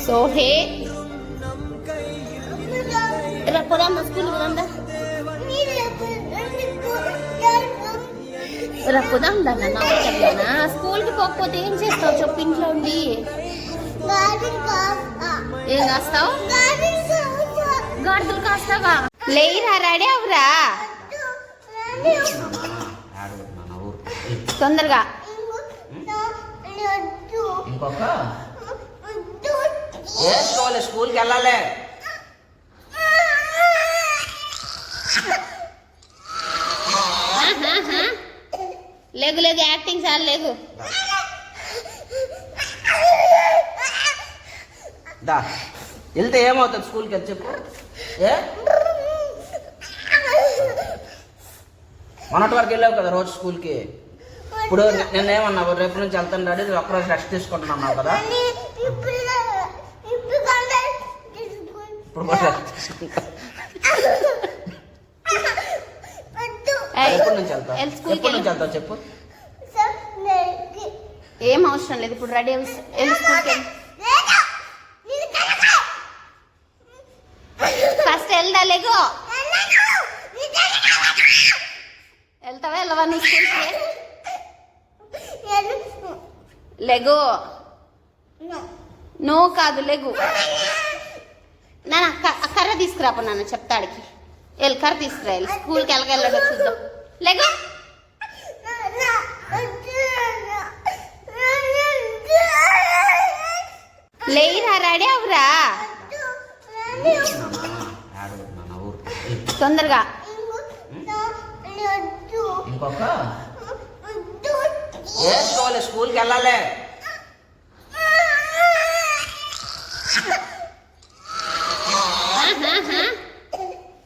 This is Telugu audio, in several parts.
సోహే పోదాం స్కూల్ పోదాం దాన్నా స్కూల్కి పోకపోతే ఏం చేస్తావు చెప్పు ఇంట్లో ఉండి ఏం కాస్తావు గాడిదలు కాస్తావా లేరా రెడీ అవరా తొందరగా ఇంకొక వేసుకోవాలి స్కూల్కి వెళ్ళాలి లేగు లేగు యాక్టింగ్ చాలు లేగు దా వెళ్తే ఏమవుతుంది స్కూల్కి వెళ్ళి చెప్పు ఏ మొన్నటి వరకు వెళ్ళావు కదా రోజు స్కూల్కి ఇప్పుడు నేనేమన్నావు రేపు నుంచి వెళ్తాను డాడీ ఒక్కరోజు రెస్ట్ తీసుకుంటున్నావు కదా ఇప్పుడు ఎప్పటి నుంచి వెళ్తావు చెప్పు ఏం అవసరం లేదు ఇప్పుడు రెడీ స్కూల్కి ఫస్ట్ వెళ్దా లేగో వెళ్తావా వెళ్ళవా నువ్వు స్కూల్కి లెగో నో కాదు లెగు నాన్న కర్ర తీసుకురాప నాన్న చెప్తాడికి వెళ్ళి కర్ర తీసుకురా వెళ్ళి స్కూల్కి వెళ్ళగలడో చూద్దాం లెగో లేరా రెడీ అవరా తొందరగా ఇంకొక వేసుకోవాలి స్కూల్కి వెళ్ళాలి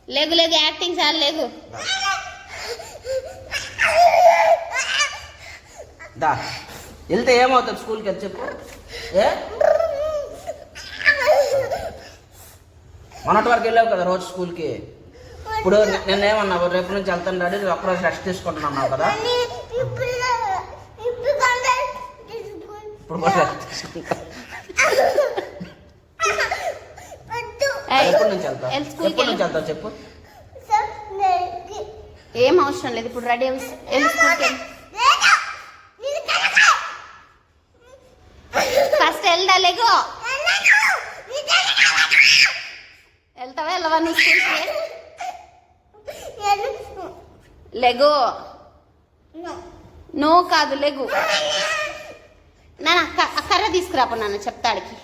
లేగు లేగు యాక్టింగ్ చాలు లేగు దా వెళ్తే ఏమవుతుంది స్కూల్కి వెళ్ళి చెప్పు ఏ మొన్నటి వరకు వెళ్ళావు కదా రోజు స్కూల్కి ఇప్పుడు నేనేమన్నావు రేపు నుంచి వెళ్తాను డాడీ ఒక్కరోజు రెస్ట్ తీసుకుంటున్నావు కదా ఇప్పుడు ఎప్పటి నుంచి వెళ్తావు చెప్పు ఏం అవసరం లేదు ఇప్పుడు రెడీ స్కూల్కి ఫస్ట్ వెళ్దా లేగో వెళ్తావా వెళ్ళవా నువ్వు స్కూల్కి లెగో నో కాదు లెగు నాన్న కర్ర తీసుకురాప నాన్న చెప్తాడికి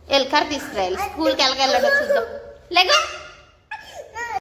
వెళ్ళి కర్ర తీసుకురా వెళ్ళి స్కూల్కి వెళ్ళగలడో చూద్దాం లెగో